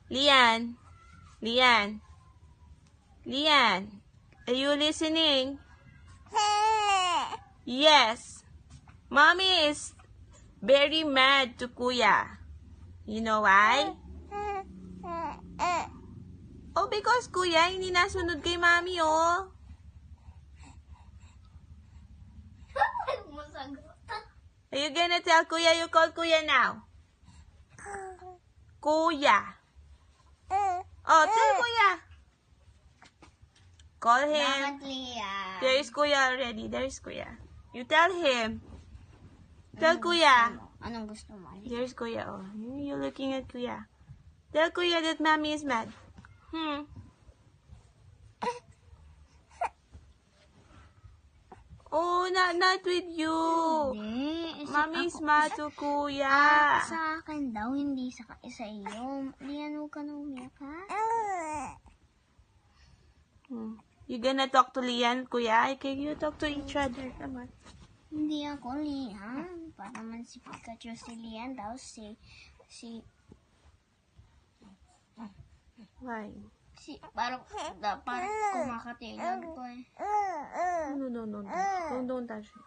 Lian. Lian. Lian. Are you listening? Yes. Mommy is very mad to Kuya. You know why? Oh, because Kuya, hindi nasunod kay Mommy, oh. Are you gonna tell Kuya you call Kuya now? Kuya. Oh, tell Kuya. Call him. There is Kuya already. There is Kuya. You tell him. Tell Kuya. Anong gusto mo? There's Kuya. Oh, you're looking at Kuya. Tell Kuya that Mommy is mad. Oh, not with you. Hindi. Mommy is mad to Kuya. Sa akin daw, hindi sa iyo. Lian, huwag ka na umiyak, ha? You gonna talk to Lian, Kuya? Can you talk to each other? Come on. Hindi ako Lian. Para man si Pikachu si Lian daw si Why? parang dapat kumakatingin ko eh. No. Don't touch it.